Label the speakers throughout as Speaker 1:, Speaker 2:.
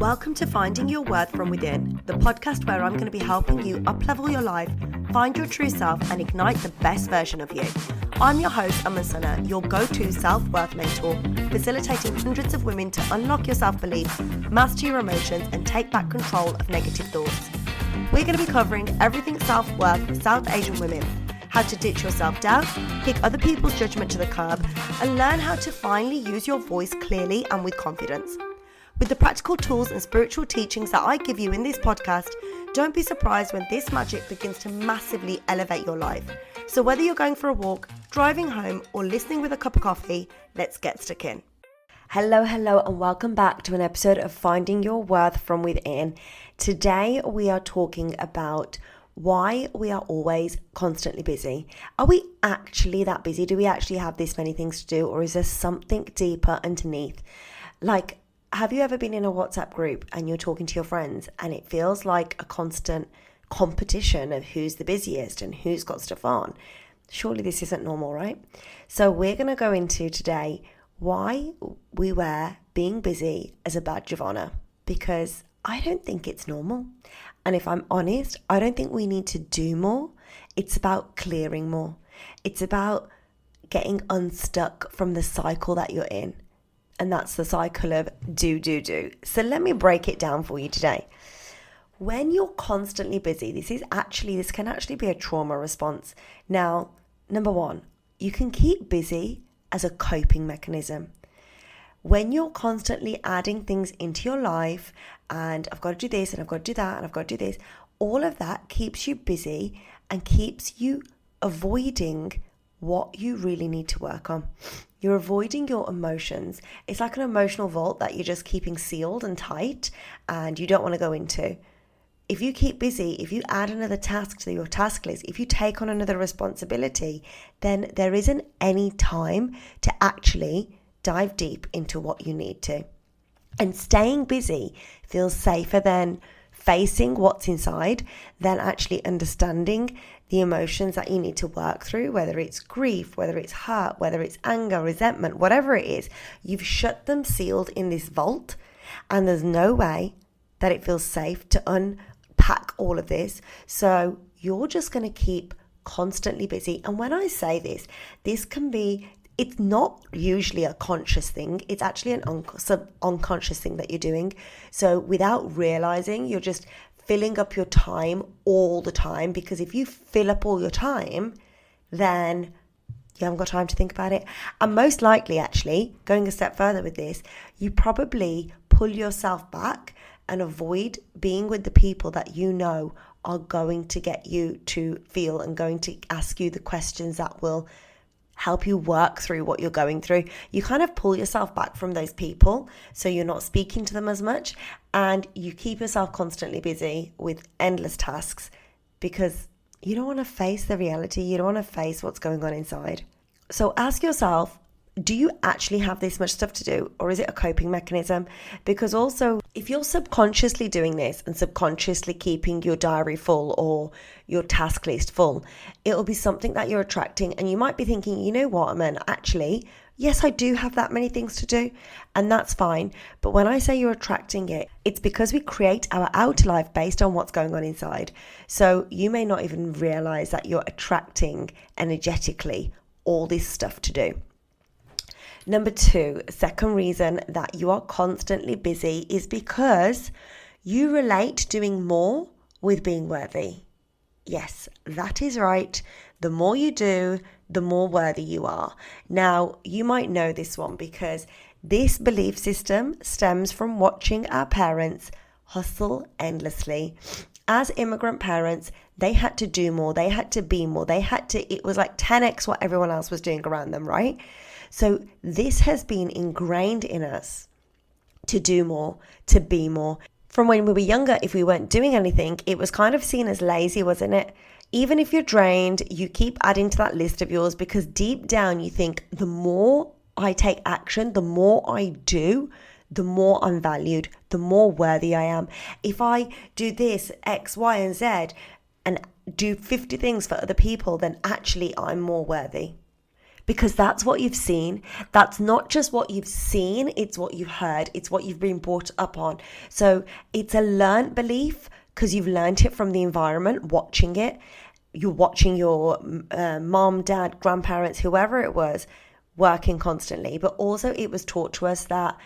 Speaker 1: Welcome to Finding Your Worth from Within, the podcast where I'm going to be helping you up-level your life, find your true self, and ignite the best version of you. I'm your host, Sana, your go-to self-worth mentor, facilitating hundreds of women to unlock your self-belief, master your emotions, and take back control of negative thoughts. We're going to be covering everything self-worth for South Asian women, how to ditch your self-doubt, kick other people's judgment to the curb, and learn how to finally use your voice clearly and with confidence. With the practical tools and spiritual teachings that I give you in this podcast, don't be surprised when this magic begins to massively elevate your life. So whether you're going for a walk, driving home, or listening with a cup of coffee, let's get stuck in. Hello, and welcome back to an episode of Finding Your Worth from Within. Today we are talking about why we are always constantly busy. Are we actually that busy? Do we actually have this many things to do, or is there something deeper underneath? Like, have you ever been in a WhatsApp group and you're talking to your friends and it feels like a constant competition of who's the busiest and who's got stuff on? Surely this isn't normal, right? So we're going to go into today why we wear being busy as a badge of honor, because I don't think it's normal. And if I'm honest, I don't think we need to do more. It's about clearing more. It's about getting unstuck from the cycle that you're in. And that's the cycle of do. So let me break it down for you today. When you're constantly busy, this can actually be a trauma response. Now, number one, you can keep busy as a coping mechanism. When you're constantly adding things into your life, and I've got to do this, and I've got to do that, and I've got to do this, all of that keeps you busy and keeps you avoiding what you really need to work on. You're avoiding your emotions. It's like an emotional vault that you're just keeping sealed and tight and you don't want to go into. If you keep busy, if you add another task to your task list, if you take on another responsibility, then there isn't any time to actually dive deep into what you need to. And staying busy feels safer than facing what's inside, than actually understanding the emotions that you need to work through, whether it's grief, whether it's hurt, whether it's anger, resentment, whatever it is. You've shut them sealed in this vault, and there's no way that it feels safe to unpack all of this. So you're just going to keep constantly busy. And when I say this can be, it's not usually a conscious thing. It's actually an unconscious thing that you're doing. So without realizing, you're just filling up your time all the time, because if you fill up all your time, then you haven't got time to think about it. And most likely, actually, going a step further with this, you probably pull yourself back and avoid being with the people that you know are going to get you to feel and going to ask you the questions that will help you work through what you're going through. You kind of pull yourself back from those people, so you're not speaking to them as much, and you keep yourself constantly busy with endless tasks because you don't want to face the reality. You don't want to face what's going on inside. So ask yourself, do you actually have this much stuff to do, or is it a coping mechanism? Because also, if you're subconsciously doing this and subconsciously keeping your diary full or your task list full, it'll be something that you're attracting. And you might be thinking, you know what, man, actually, yes, I do have that many things to do, and that's fine. But when I say you're attracting it, it's because we create our outer life based on what's going on inside. So you may not even realize that you're attracting energetically all this stuff to do. Number two, second reason that you are constantly busy is because you relate doing more with being worthy. Yes, that is right. The more you do, the more worthy you are. Now, you might know this one because this belief system stems from watching our parents hustle endlessly. As immigrant parents, they had to do more. They had to be more. It was like 10x what everyone else was doing around them, right? So this has been ingrained in us to do more, to be more. From when we were younger, if we weren't doing anything, it was kind of seen as lazy, wasn't it? Even if you're drained, you keep adding to that list of yours because deep down you think the more I take action, the more I do, the more I'm valued, the more worthy I am. If I do this, X, Y, and Z, and do 50 things for other people, then actually I'm more worthy. because that's what you've seen. That's not just what you've seen, it's what you've heard, it's what you've been brought up on. So it's a learned belief because you've learned it from the environment, watching it. You're watching your mom, dad, grandparents, whoever it was, working constantly. But also it was taught to us that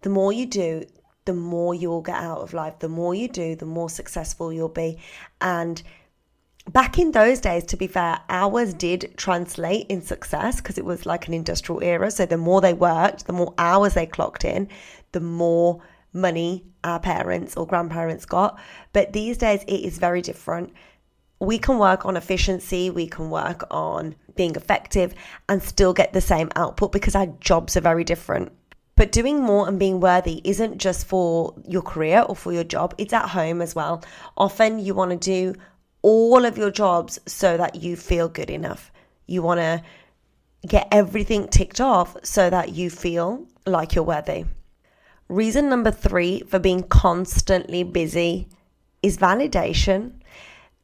Speaker 1: the more you do, the more you'll get out of life. The more you do, the more successful you'll be. And back in those days, to be fair, hours did translate in success because it was like an industrial era. So the more they worked, the more hours they clocked in, the more money our parents or grandparents got. But these days it is very different. We can work on efficiency, we can work on being effective and still get the same output because our jobs are very different. But doing more and being worthy isn't just for your career or for your job, it's at home as well. Often you want to do all of your jobs so that you feel good enough. You want to get everything ticked off so that you feel like you're worthy. Reason number 3 for being constantly busy is validation.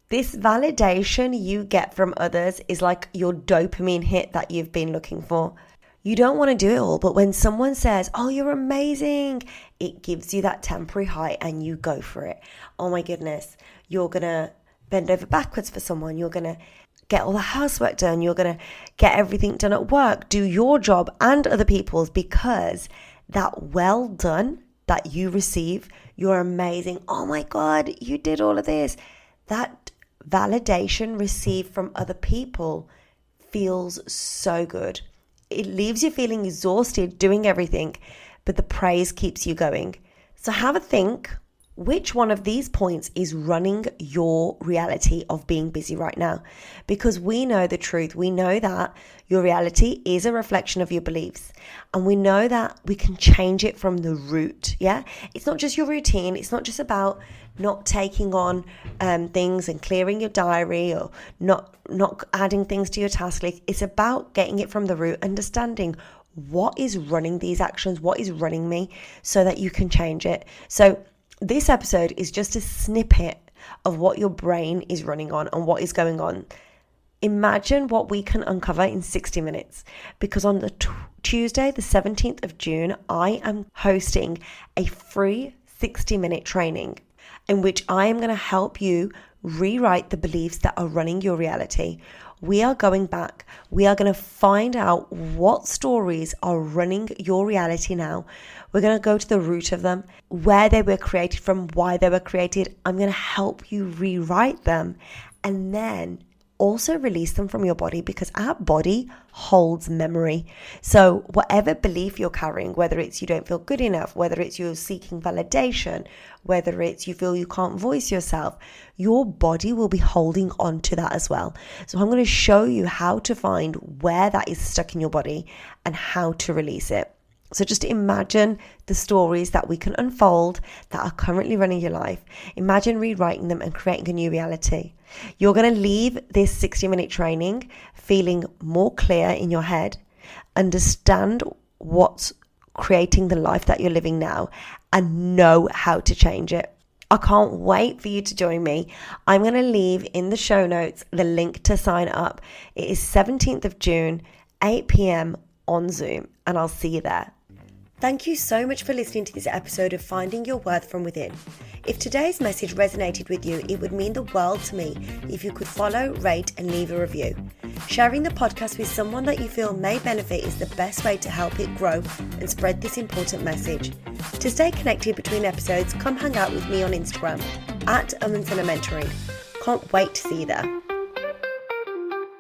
Speaker 1: This validation you get from others is like your dopamine hit that you've been looking for. You don't want to do it all, but when someone says, oh, you're amazing, it gives you that temporary high and you go for it. Oh my goodness, you're going to bend over backwards for someone. You're going to get all the housework done. You're going to get everything done at work, do your job and other people's, because that well done that you receive, you're amazing. Oh my God, you did all of this. That validation received from other people feels so good. It leaves you feeling exhausted doing everything, but the praise keeps you going. So have a think, which one of these points is running your reality of being busy right now? Because we know the truth. We know that your reality is a reflection of your beliefs. And we know that we can change it from the root, yeah? It's not just your routine. It's not just about not taking on things and clearing your diary or not adding things to your task list. It's about getting it from the root, understanding what is running these actions, what is running me, so that you can change it. So this episode is just a snippet of what your brain is running on and what is going on. Imagine what we can uncover in 60 minutes, because on the Tuesday, the 17th of June, I am hosting a free 60-minute training in which I am going to help you rewrite the beliefs that are running your reality. We are going back. We are going to find out what stories are running your reality now. We're going to go to the root of them, where they were created from, why they were created. I'm going to help you rewrite them and then also release them from your body, because our body holds memory. So whatever belief you're carrying, whether it's you don't feel good enough, whether it's you're seeking validation, whether it's you feel you can't voice yourself, your body will be holding on to that as well. So I'm going to show you how to find where that is stuck in your body and how to release it. So just imagine the stories that we can unfold that are currently running your life. Imagine rewriting them and creating a new reality. You're going to leave this 60-minute training feeling more clear in your head, understand what's creating the life that you're living now, and know how to change it. I can't wait for you to join me. I'm going to leave in the show notes the link to sign up. It is 17th of June, 8 p.m. on Zoom, and I'll see you there. Thank you so much for listening to this episode of Finding Your Worth from Within. If today's message resonated with you, it would mean the world to me if you could follow, rate, and leave a review. Sharing the podcast with someone that you feel may benefit is the best way to help it grow and spread this important message. To stay connected between episodes, come hang out with me on Instagram @Mentoring. Can't wait to see you there.